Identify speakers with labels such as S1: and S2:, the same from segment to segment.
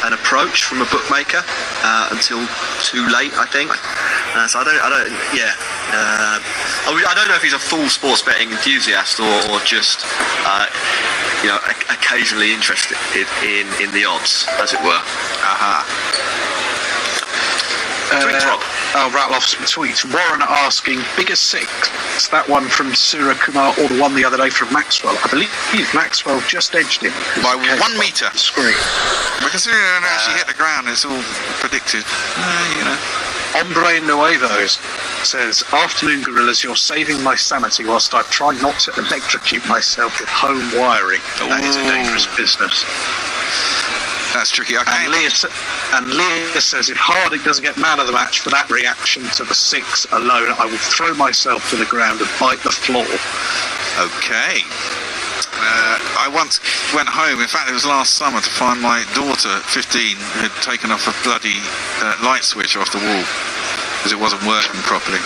S1: an approach from a bookmaker until too late, I think. So I don't know if he's a full sports betting enthusiast or just occasionally interested in the odds, as it were. Tweet Rob.
S2: I'll rattle off some tweets. Warren asking, biggest six, that one from Surya Kumar or the one the other day from Maxwell? I believe Maxwell just edged him.
S3: By 1 metre.
S2: Screen.
S3: But considering it actually hit the ground, it's all predicted.
S2: Hombre Nuevo says, afternoon gorillas, you're saving my sanity whilst I try not to electrocute myself with home wiring. That is a dangerous business.
S3: That's tricky. Okay.
S2: And Leah says, if Harding doesn't get man of the match for that reaction to the 6 alone, I will throw myself to the ground and bite the floor.
S3: Okay. I once went home, in fact it was last summer, to find my daughter, 15, had taken off a bloody light switch off the wall because it wasn't working properly.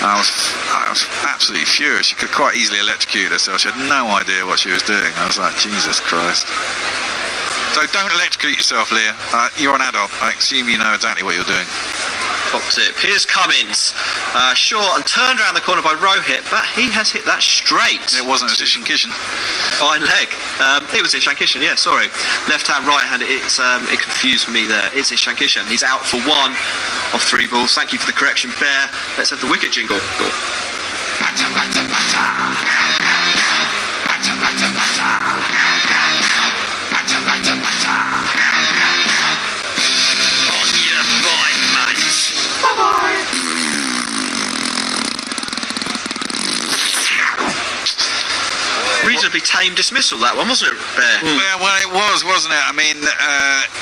S3: I was absolutely furious. She could quite easily electrocute herself. She had no idea what she was doing. I was like, Jesus Christ. So don't electrocute yourself, Leah. You're an adult. I assume you know exactly what you're doing.
S1: Top tip. Here's Cummins. Short and turned around the corner by Rohit, but he has hit that straight.
S3: It wasn't a Ishan Kishan.
S1: Fine leg. It was Ishan Kishan, yeah, sorry. Left hand, right hand, it confused me there. It's Ishan Kishan. He's out for 1 of 3 balls. Thank you for the correction, Bear. Let's have the wicket jingle. Batter, batter, batter. Batter, batter, batter. Batter, batter, batter. On your right, mate. Bye-bye. Reasonably tame dismissal, that one, wasn't it, Bear?
S3: Yeah, well, it was, wasn't it? I mean,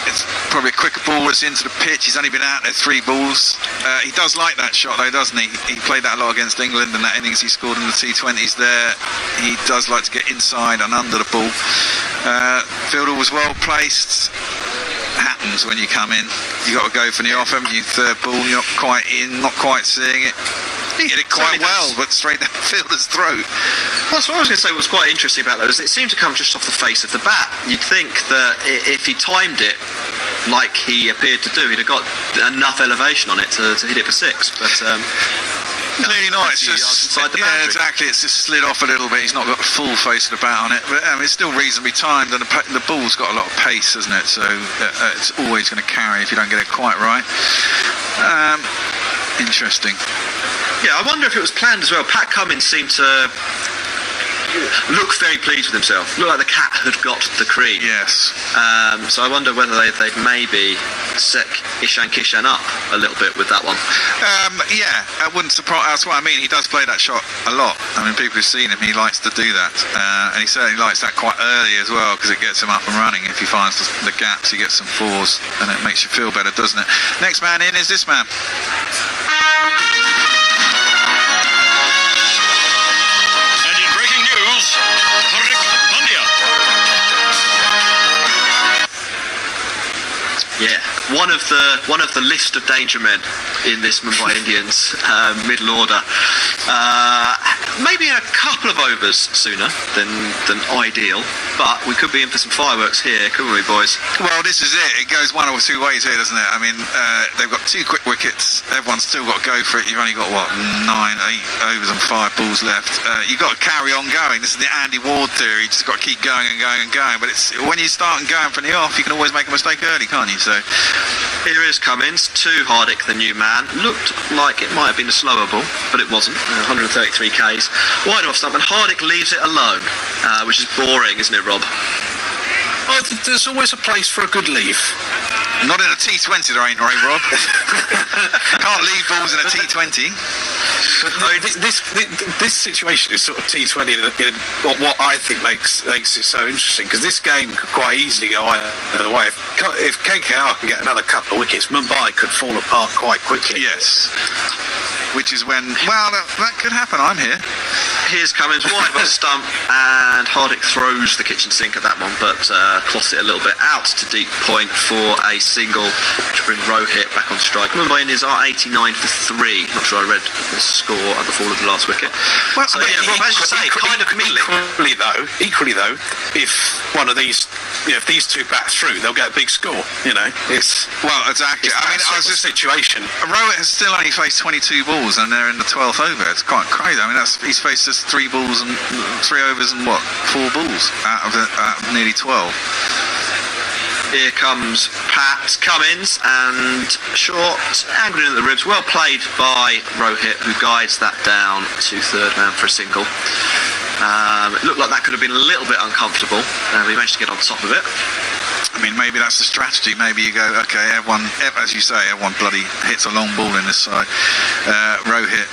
S3: it's probably a quicker ball that's into the pitch. He's only been out there 3 balls. He does like that shot, though, doesn't he? He played that a lot against England, and that innings he scored in the T20s there. He does like to get inside and under the ball. Fielder was well placed. Happens when you come in. You got to go for the off him. You third ball, you're not quite in, not quite seeing it. He hit it quite well, but straight down the fielder's throat.
S1: That's what I was going to say. Was quite interesting about that is it seemed to come just off the face of the bat. You'd think that if he timed it like he appeared to do, he'd have got enough elevation on it to hit it for 6. But
S3: clearly not. It's just exactly. It's just slid off a little bit. He's not got the full face of the bat on it, but it's still reasonably timed, and the ball's got a lot of pace, hasn't it? So it's always going to carry if you don't get it quite right. Interesting.
S1: Yeah, I wonder if it was planned as well. Pat Cummins seemed to look very pleased with himself. Looked like the cat had got the cream.
S3: Yes.
S1: So I wonder whether they'd maybe set Ishan Kishan up a little bit with that one.
S3: Yeah, that wouldn't surprise. That's what I mean. He does play that shot a lot. I mean, people who've seen him, he likes to do that, and he certainly likes that quite early as well because it gets him up and running. If he finds the gaps, he gets some 4s, and it makes you feel better, doesn't it? Next man in is this man.
S1: Yeah, one of the list of danger men in this Mumbai Indians middle order. Maybe a couple of overs sooner than ideal, but we could be in for some fireworks here, couldn't we, boys?
S3: Well, this is it. It goes one or 2 ways here, doesn't it? I mean, they've got 2 quick wickets. Everyone's still got to go for it. You've only got, 9, 8 overs and 5 balls left. You've got to carry on going. This is the Andy Ward theory. You just got to keep going and going and going. But it's when you start and going from the off, you can always make a mistake early, can't you? So
S1: here is Cummins to Hardik, the new man. Looked like it might have been a slower ball, but it wasn't. 133 Ks. Wide off stump, and Hardik leaves it alone, which is boring, isn't it, Rob?
S2: Oh, there's always a place for a good leave.
S3: Not in a T20 there ain't, right, Rob? Can't leave balls in a T20.
S2: This situation is sort of T20 in what I think makes it so interesting, because this game could quite easily go either way. If KKR can get another couple of wickets, Mumbai could fall apart quite quickly.
S3: Yes. Which is when, well, that could happen. I'm here.
S1: Here's Cummins, wide of the stump, and Hardik throws the kitchen sink at that one, but clots it a little bit out to deep point for a single to bring Rohit back on strike. Mumbai Indians are 89 for 3. Not sure I read the score at the fall of the last wicket.
S2: Well,
S1: so, yeah, Rob, as you say, kind of middling.
S2: Equally though, if one of these, if these two bat through, they'll get a big score. It's
S3: Well, exactly.
S2: it's that sort of situation.
S3: Rohit has still only faced 22 balls and they're in the 12th over. It's quite crazy. I mean, he's faced just 3 overs and 4 balls out of nearly 12.
S1: Here comes Pat Cummins, and short, angling at the ribs. Well played by Rohit, who guides that down to third man for a single. It looked like that could have been a little bit uncomfortable. We managed to get on top of it.
S3: I mean, maybe that's the strategy. Maybe you go, okay, everyone, as you say, everyone bloody hits a long ball in this side. Rohit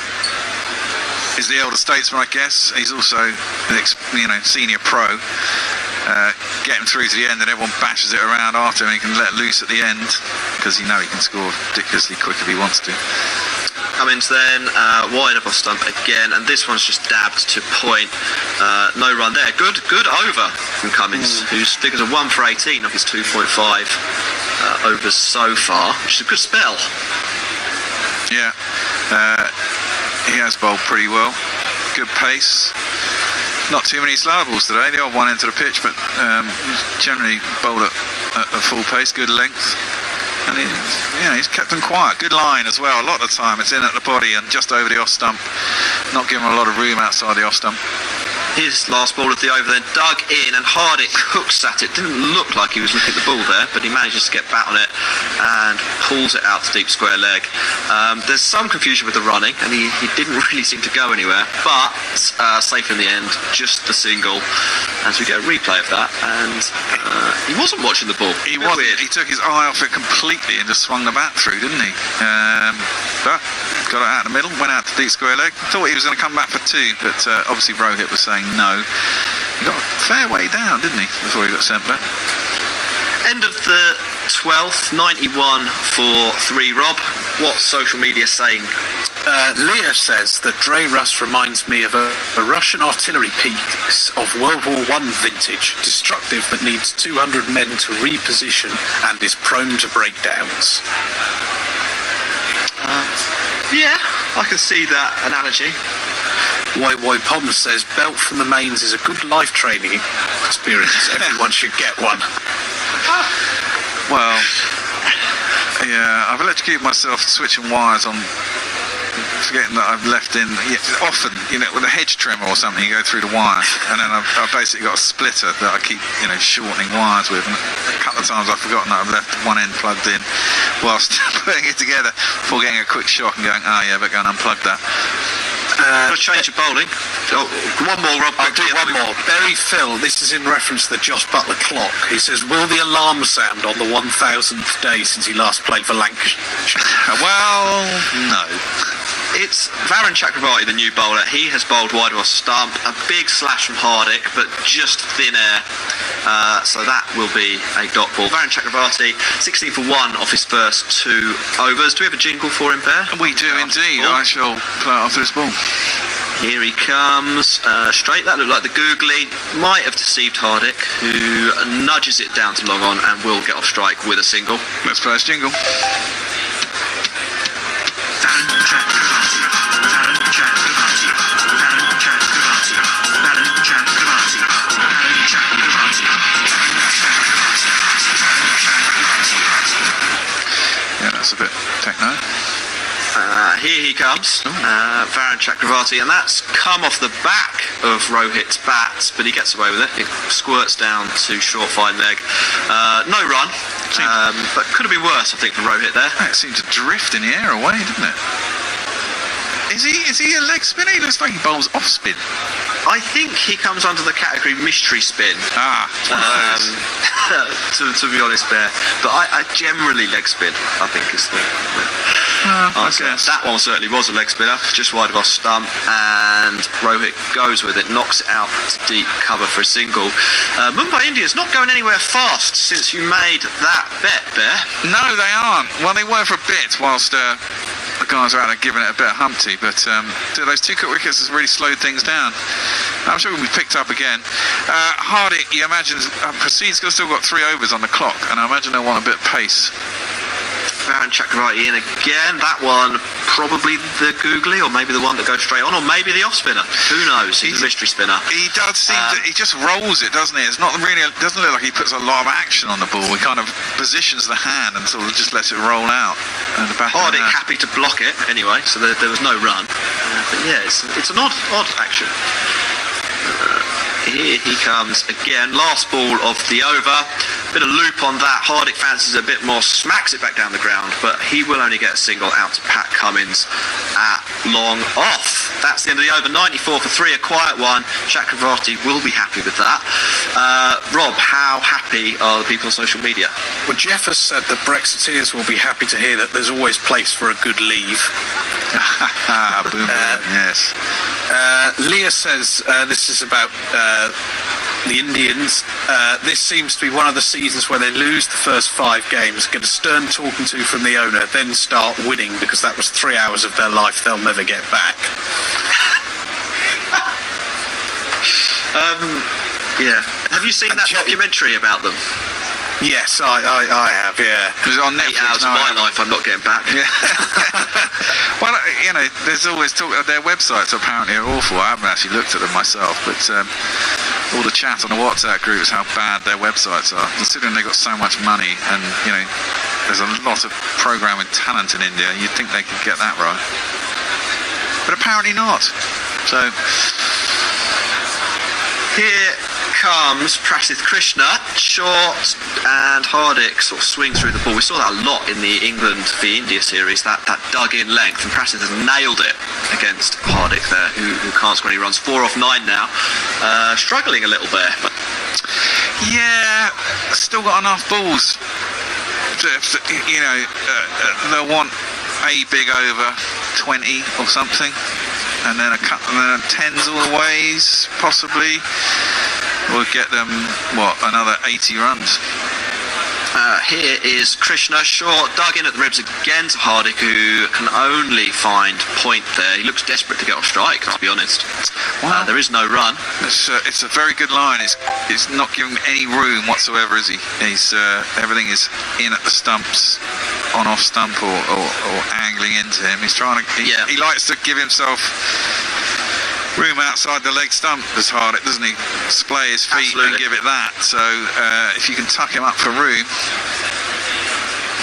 S3: is the elder statesman, I guess. He's also, senior pro. Get him through to the end, and everyone bashes it around after, and he can let loose at the end because he can score ridiculously quick if he wants to.
S1: Cummins then wide up off stump again, and this one's just dabbed to point. No run there. Good over from Cummins, whose figures are 1 for 18 of his 2.5 overs so far, which is a good spell.
S3: Yeah, he has bowled pretty well. Good pace. Not too many slow balls today. The odd one into the pitch, but he's generally bowled at full pace, good length. And he's kept them quiet. Good line as well. A lot of the time it's in at the body and just over the off stump. Not giving a lot of room outside the off stump.
S1: His last ball of the over then dug in, and Hardik hooks at it. Didn't look like he was looking at the ball there, but he manages to get back on it and pulls it out to deep square leg. There's some confusion with the running, and he didn't really seem to go anywhere, but safe in the end, just the single, as we get a replay of that. And he wasn't watching the ball.
S3: He wasn't. Weird. He took his eye off it completely and just swung the bat through, didn't he? But got it out in the middle, went out to deep square leg. Thought he was going to come back for 2, but obviously Rohit was saying no. He got a fair way down, didn't he, before he got sent back?
S1: End of the 12th, 91 for 3, Rob. What's social media saying?
S2: Leah says that Dre Russ reminds me of a Russian artillery piece of World War I vintage, destructive but needs 200 men to reposition and is prone to breakdowns.
S1: Yeah, I can see that analogy.
S2: Wai Pom says belt from the mains is a good life training experience. Everyone should get one.
S3: Well, yeah, I've electrocuted myself switching wires on, forgetting that I've left in, often, with a hedge trimmer or something, you go through the wire, and then I've basically got a splitter that I keep, shortening wires with, and a couple of times I've forgotten that I've left one end plugged in whilst putting it together before getting a quick shock and going, but go and unplug that.
S1: Got to change your bowling. One more, Rob.
S2: I'll do one more. Barry Phil, this is in reference to the Josh Butler clock. He says, will the alarm sound on the 1000th day since he last played for Lancashire?
S3: Well, no.
S1: It's Varun Chakravarti, the new bowler. He has bowled wide off stump. A big slash from Hardik, but just thin air. So that will be a dot ball. Varun Chakravarti, 16 for 1 off his first 2 overs. Do we have a jingle for him, Bear?
S3: We do indeed. I shall play it after this ball.
S1: Here he comes, straight. That looked like the googly. Might have deceived Hardik, who nudges it down to long on and will get off strike with a single.
S3: Let's play this jingle. Yeah, that's a bit techno.
S1: Here he comes, Varun Chakravarti, and that's come off the back of Rohit's bat, but he gets away with it. It squirts down to short fine leg. No run, but could have been worse, I think, for Rohit there.
S3: It seemed to drift in the air away, didn't it? Is he a leg spinner? He looks like he bowls off spin.
S1: I think he comes under the category mystery spin. To be honest, Bear. But I generally leg spin, I think, is the answer. That one certainly was a leg spinner, just wide of off stump, and Rohit goes with it, knocks it out to deep cover for a single. Mumbai Indians not going anywhere fast since you made that bet, Bear.
S3: No, they aren't. Well, they were for a bit whilst the guys are out there giving it a bit of Humpty, but those 2 quick wickets has really slowed things down. I'm sure we'll be picked up again. Hardik, you imagine, Prasid's still got 3 overs on the clock, and I imagine they'll want a bit of pace.
S1: Baron Chakravarti in again. That one probably the googly, or maybe the one that goes straight on, or maybe the off spinner. Who knows? He's a mystery spinner.
S3: He does seem he just rolls it, doesn't he? It's not really. It doesn't look like he puts a lot of action on the ball. He kind of positions the hand and sort of just lets it roll out. And the back
S1: Hardik happy to block it anyway, so there was no run. But yeah, it's an odd action. Here he comes again. Last ball of the over. Bit of loop on that. Hardik fancies a bit more, smacks it back down the ground, but he will only get a single out to Pat Cummins at long off. That's the end of the over. 94 for 3, a quiet one. Chakravarti will be happy with that. Rob, how happy are the people on social media?
S2: Well, Jeff has said that Brexiteers will be happy to hear that there's always place for a good leave.
S3: Boom, yes.
S2: Leah says this is about the Indians. This seems to be one of the seasons where they lose the first 5 games, get a stern talking to from the owner, then start winning, because that was 3 hours of their life they'll never get back.
S1: Yeah. Have you seen that documentary about them?
S2: Yes, I have, yeah.
S3: It was on
S1: 8
S3: Netflix.
S1: hours of my life I'm not getting back.
S3: Yeah. Well, there's always talk. Their websites apparently are awful. I haven't actually looked at them myself, but all the chat on the WhatsApp groups how bad their websites are. Considering they've got so much money, and there's a lot of programming talent in India, you'd think they could get that right, but apparently not. So here comes Prasith Krishna, short, and Hardik sort of swings through the ball. We saw that a lot in the England v India series, that dug in length, and Prasith has nailed it against Hardik there, who can't score any runs. 4 off 9 now, struggling a little bit. Yeah, still got enough balls. They'll want a big over 20 or something, and then a couple of 10s all the ways, possibly. We'll get them, another 80 runs.
S1: Here is Krishna, short, dug in at the ribs again to Hardik, who can only find point there. He looks desperate to get off strike, to be honest. Wow. There is no run.
S3: It's a very good line. It's not giving any room whatsoever, is he? Everything is in at the stumps, on off stump, or angling into him. He's trying to. He likes to give himself room outside the leg stump as Hardik, doesn't he? Splay his feet and give it that. So if you can tuck him up for room,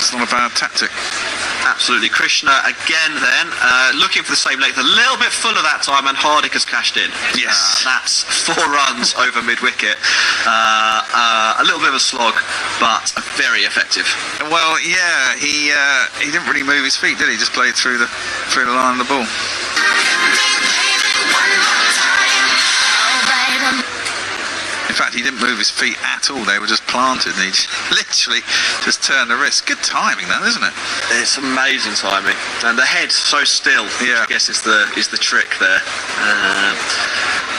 S3: it's not a bad tactic.
S1: Absolutely. Krishna again then, looking for the same length, a little bit fuller that time, and Hardik has cashed in.
S3: Yes.
S1: That's 4 runs over mid-wicket. A little bit of a slog, but very effective.
S3: Well, yeah, he didn't really move his feet, did he? Just played through the line of the ball. In fact, he didn't move his feet at all. They were just planted, and he literally just turned the wrist. Good timing, then, isn't it?
S1: It's amazing timing, and the head so still.
S3: Yeah.
S1: I guess is the trick there.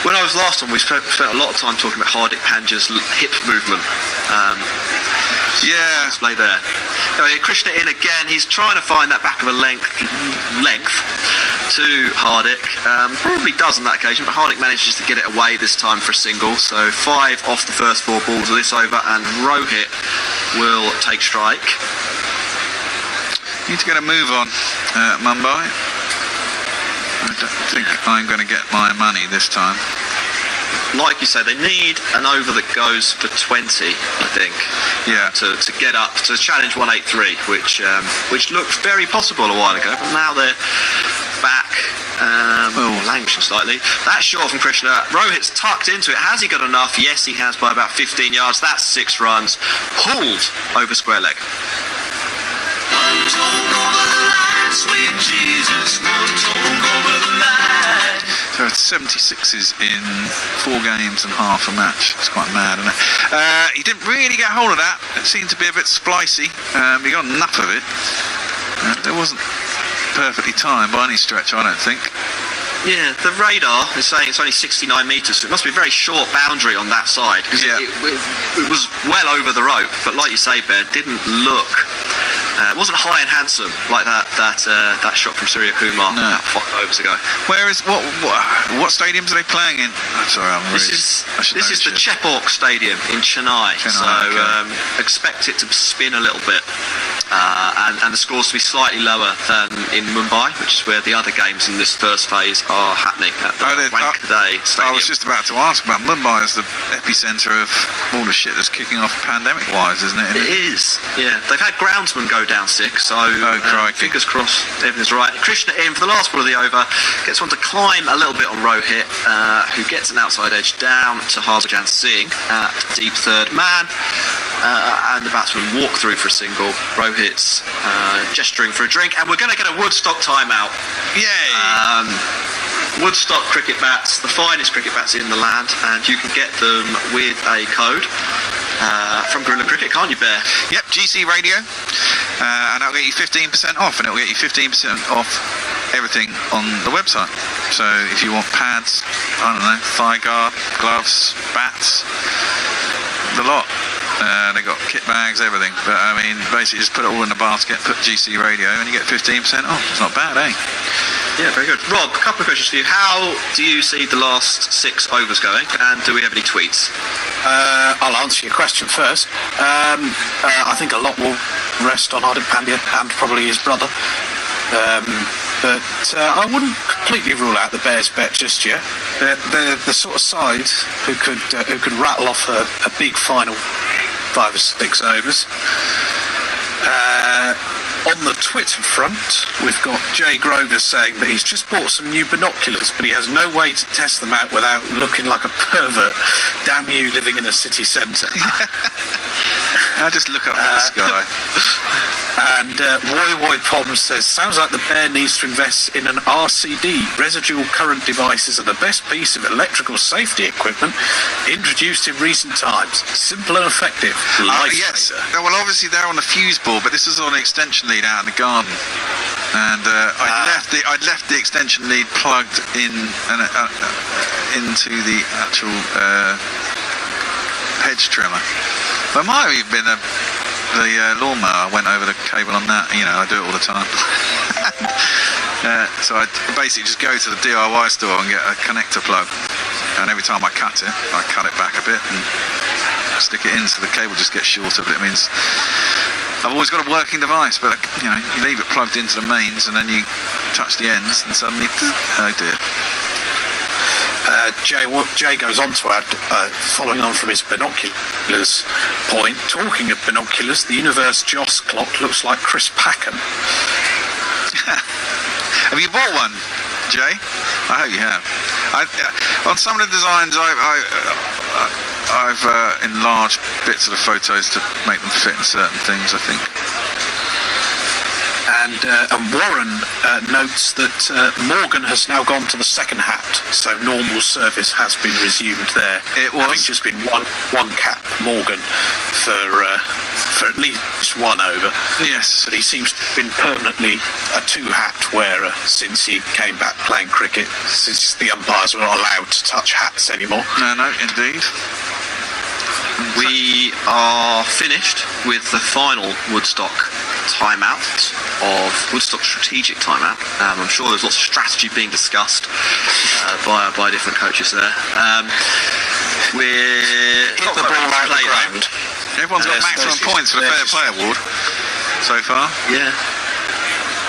S1: When I was last on, we spent a lot of time talking about Hardik Pandya's hip movement.
S3: Yeah.
S1: Display there. Krishna in again. He's trying to find that back of a length to Hardik. Probably does on that occasion, but Hardik manages to get it away this time for a single. So 5 off the first 4 balls of this over, and Rohit will take strike.
S3: Need to get a move on, Mumbai. I don't think I'm going to get my money this time.
S1: Like you say, they need an over that goes for 20, I think.
S3: Yeah.
S1: To get up to challenge 183, which looked very possible a while ago, but now they're back, languishing slightly. That shot from Krishna. Rohit's tucked into it. Has he got enough? Yes, he has, by about 15 yards. That's 6 runs, pulled over square leg.
S3: So it's 76s in 4 games and half a match. It's quite mad, isn't it? He didn't really get hold of that. It seemed to be a bit splicey. He got enough of it. It wasn't perfectly timed by any stretch, I don't think.
S1: Yeah, the radar is saying it's only 69 metres, so it must be a very short boundary on that side.
S3: Yeah.
S1: It was well over the rope, but like you say, Bear, didn't look It wasn't high and handsome like that shot from Surya Kumar about 5 overs ago.
S3: Where is what stadiums are they playing in? I'm sorry,
S1: This is the Chepauk Stadium in Chennai. So expect it to spin a little bit, and the scores to be slightly lower than in Mumbai, which is where the other games in this first phase are happening at the Wankhede Stadium.
S3: I was just about to ask about Mumbai as the epicentre of all the shit that's kicking off pandemic-wise, isn't it?
S1: It is, yeah. They've had groundsman go down sick, so fingers crossed everything's right. Krishna in for the last ball of the over, gets one to climb a little bit on Rohit, who gets an outside edge down to Harbhajan Singh at deep third man, and the batsman walk through for a single. Rohit's gesturing for a drink, and we're going to get a Woodstock timeout.
S3: Yay!
S1: Woodstock cricket bats, the finest cricket bats in the land, and you can get them with a code from Gorilla Cricket, can't you, Bear?
S3: Yep, GC Radio, and that'll get you 15% off, and it'll get you 15% off everything on the website. So if you want pads, I don't know, thigh guard, gloves, bats, the lot. They got kit bags, everything. But I mean, basically just put it all in a basket, put GC Radio, and you get 15% off. It's not bad, eh?
S1: Yeah, very good. Rob, a couple of questions for you. How do you see the last 6 overs going, and do we have any tweets?
S2: I'll answer your question first. I think a lot will rest on Hardik Pandya and probably his brother. But I wouldn't completely rule out the Bears' bet just yet. They're the sort of side who could rattle off a big final 5 or 6 overs. On the Twitter front, we've got Jay Grover saying that he's just bought some new binoculars, but he has no way to test them out without looking like a pervert. Damn you, living in a city centre.
S3: I just look up at the sky.
S2: And Roy Pom says, sounds like the Bear needs to invest in an RCD. Residual current devices are the best piece of electrical safety equipment introduced in recent times. Simple and effective.
S3: Yes. Well, obviously they're on the fuse board, but this is on an extension lead out in the garden. And I'd left the extension lead plugged in into the actual hedge trimmer. There might have even been the lawnmower. I went over the cable on that. You know, I do it all the time. So I basically just go to the DIY store and get a connector plug. And every time I cut it back a bit and stick it in, so the cable just gets shorter. But it means I've always got a working device. But you leave it plugged into the mains, and then you touch the ends, and suddenly, oh dear.
S2: Jay goes on to add, following on from his binoculars point, talking of binoculars, the Universe Joss clock looks like Chris Packham.
S3: Have you bought one, Jay? I hope you have. On some of the designs, I've enlarged bits of the photos to make them fit in certain things, I think.
S2: And Warren notes that Morgan has now gone to the second hat, so normal service has been resumed there.
S3: It was
S2: having just been one cap Morgan for at least 1 over.
S3: Yes,
S2: but he seems to have been permanently a 2-hat wearer since he came back playing cricket, since the umpires were not allowed to touch hats anymore.
S3: No, indeed.
S1: We are finished with the final Woodstock timeout of Woodstock strategic timeout. I'm sure there's lots of strategy being discussed by different coaches there. We're
S2: hit the ball out the ground.
S3: Everyone's got maximum points for the Fair Play Award so far.
S1: Yeah.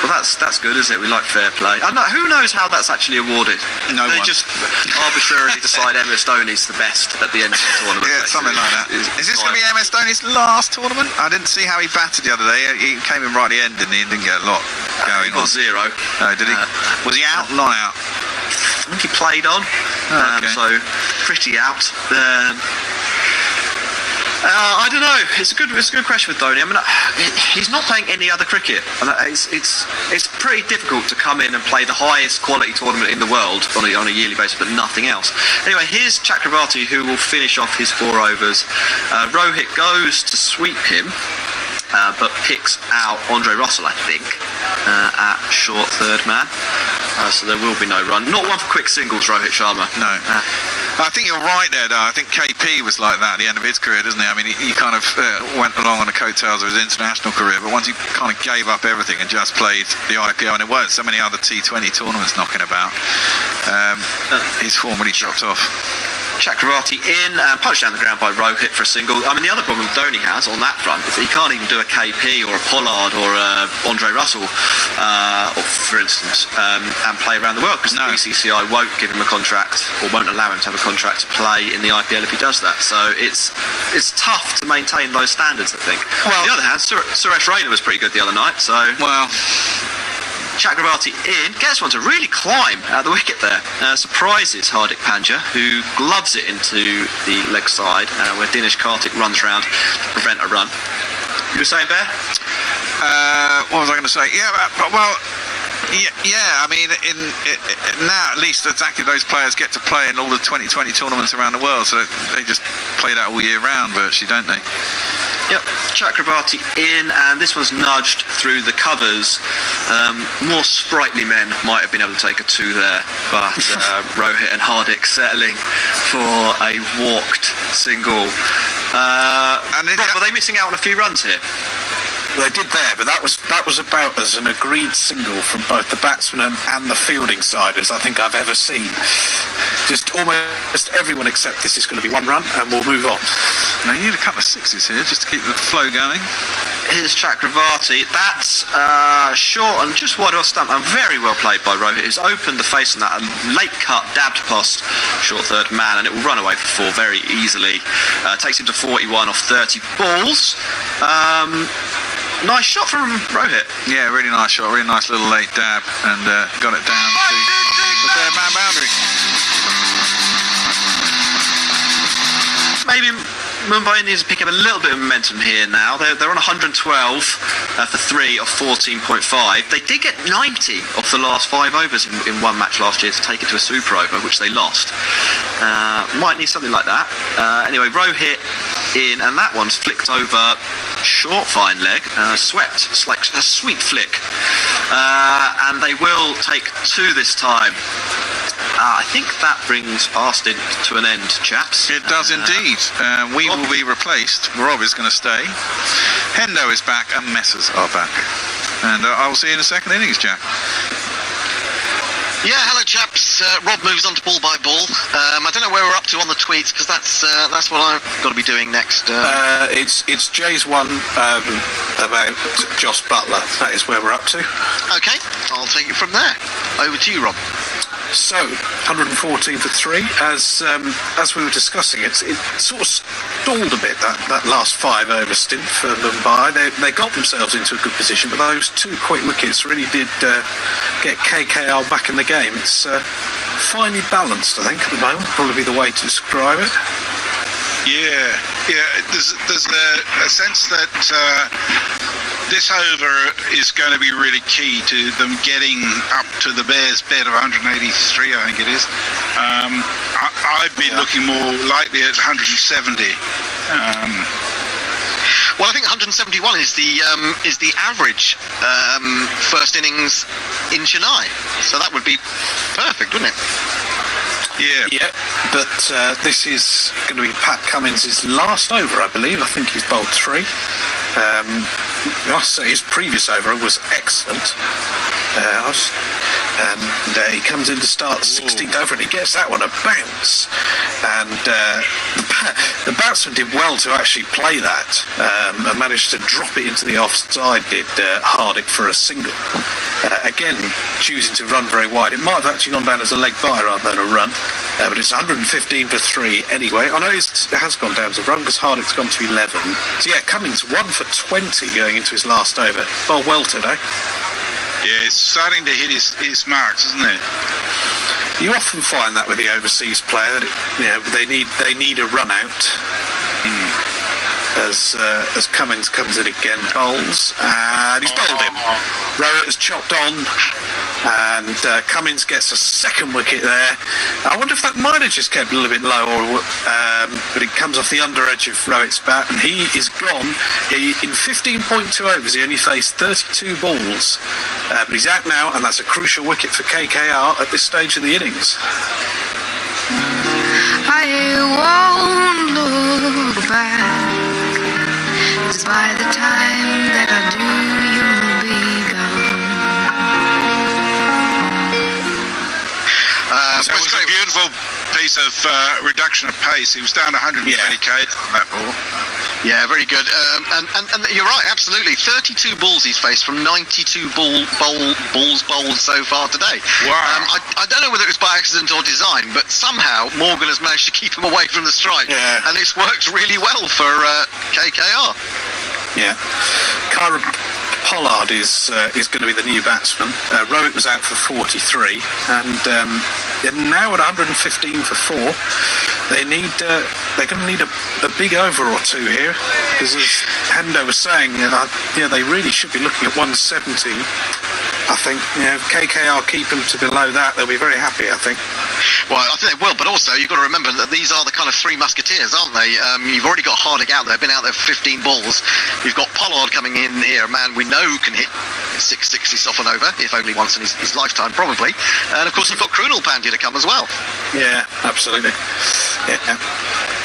S1: Well, that's good, isn't it? We like fair play. Who knows how that's actually awarded? They just arbitrarily decide MS Dhoni's the best at the end of the tournament.
S3: Yeah, something like that. Is this going to be MS Dhoni's last tournament? I didn't see how he batted the other day. He came in right at the end, didn't he? And didn't get a lot going on.
S1: He got 0.
S3: Oh, did he? Was he out? Not out?
S1: I think he played on.
S3: Okay.
S1: So pretty out. I don't know. It's a good question with Dhoni. I mean, he's not playing any other cricket. It's pretty difficult to come in and play the highest quality tournament in the world on a yearly basis, but nothing else. Anyway, here's Chakravarti, who will finish off his 4 overs. Rohit goes to sweep him, but picks out Andre Russell, I think, at short third man. So there will be no run. Not one for quick singles, Rohit Sharma.
S3: No. I think you're right there, though. I think KP was like that at the end of his career, doesn't he? I mean, he kind of went along on the coattails of his international career, but once he kind of gave up everything and just played the IPL, and there weren't so many other T20 tournaments knocking about, his form really dropped off.
S1: Chakravarti in, punched down the ground by Rohit for a single. I mean, the other problem Dhoni has on that front is that he can't even do a KP or a Pollard or a Andre Russell, for instance, and play around the world, because the BCCI won't give him a contract, or won't allow him to have a contract to play in the IPL if he does that. So it's tough to maintain those standards, I think. Well, on the other hand, Suresh Raina was pretty good the other night, so... Well... Chakravarti in, gets one to really climb out the wicket there. Surprises Hardik Pandya, who gloves it into the leg side, where Dinesh Karthik runs round to prevent a run. You were saying, Bear?
S3: What was I going to say? Yeah, I mean, now at least exactly those players get to play in all the 2020 tournaments around the world, so they just play that all year round virtually, don't they?
S1: Yep, Chakravarti in, and this one's nudged through the covers. More sprightly men might have been able to take a two there, but Rohit and Hardik settling for a walked single. Were they missing out on a few runs here?
S2: They did there, but that was about as an agreed single from both the batsman and the fielding side as I think I've ever seen. Just almost everyone except this is going to be one run, and we'll move on.
S3: Now you need a couple of sixes here just to keep the flow going.
S1: Here's Chakravarti. That's short and just wide off stump, and very well played by Rohit, who's opened the face on that. A late cut, dabbed past short third man, and it will run away for four very easily. Takes him to 41 off 30 balls. Nice shot from Rohit. Yeah, really nice shot. Really nice little late dab, and got it down to the third man boundary. Maybe Mumbai needs to pick up a little bit of momentum here now. They're on 112 for 3 of 14.5. They did get 90 off the last 5 overs in one match last year to take it to a super over, which they lost. Might need something like that. Anyway, Rohit in, and that one's flicked over short fine leg, swept. It's like a sweet flick. And they will take 2 this time. I think that brings our stint to an end, chaps.
S3: It does indeed. We will be replaced. Rob is going to stay. Hendo is back, and Messers are back. And I will see you in the second innings, Jack.
S4: Yeah, hello chaps. Rob moves on to ball by ball. I don't know where we're up to on the tweets, because that's what I've got to be doing next.
S2: It's Jay's one about Joss Butler. That is where we're up to.
S4: Okay, I'll take it from there. Over to you, Rob.
S2: So, 114 for 3. As we were discussing, it sort of stalled a bit, that last 5 over stint for Mumbai. They got themselves into a good position, but those 2 quick wickets really did get KKR back in the game. It's finely balanced, I think, at the moment. Probably be the way to describe it.
S5: Yeah. There's a sense that this over is going to be really key to them getting up to the Bears' bed of 183, I think it is. I've been looking more likely at 170.
S4: Well, I think 171 is the average first innings in Chennai, so that would be perfect, wouldn't it?
S5: Yeah,
S2: but this is going to be Pat Cummins' last over, I believe. I think he's bowled 3. I must say his previous over was excellent. And he comes in to start the 16th over, and he gets that one a bounce. And the batsman did well to actually play that, and managed to drop it into the offside, did Hardik, for a single. Again, choosing to run very wide. It might have actually gone down as a leg bye rather than a run, but it's 115 for 3 anyway. I know it has gone down as a run because Hardik's gone to 11. So yeah, Cummins 1 for 20 going into his last over. Well today.
S5: Yeah, it's starting to hit his marks, isn't it?
S2: You often find that with the overseas player, that they need a run out. As Cummins comes in again, bowls, and he's bowled him. Rohit has chopped on, and Cummins gets a second wicket there. I wonder if that might have just kept a little bit low, but it comes off the under edge of Rohit's bat, and he is gone. In 15.2 overs, he only faced 32 balls, but he's out now, and that's a crucial wicket for KKR at this stage of the innings.
S6: I won't look back, 'cause by the time that I do, you'll be gone.
S5: So it was a beautiful piece of reduction of pace. He was down 120 k's on that ball.
S4: Yeah, very good. And you're right, absolutely. 32 balls he's faced from 92 balls bowled so far today.
S5: Wow.
S4: I don't know whether it was by accident or design, but somehow Morgan has managed to keep him away from the strike.
S2: Yeah.
S4: And it's worked really well for KKR.
S2: Yeah. Kyron Pollard is going to be the new batsman. Rohit was out for 43, and they're now at 115 for 4. They're going to need a big over or two here, because as Hendo was saying, they really should be looking at 170. I think if KKR keep them to below that, they'll be very happy, I think.
S4: Well, I think they will, but also you've got to remember that these are the kind of three musketeers, aren't they? You've already got Hardik out there, been out there for 15 balls. You've got Pollard coming in here, a man we know can hit 660 soften over, if only once in his lifetime, probably. And of course, you've got Krunal Pandya to come as well.
S2: Yeah, absolutely. Yeah.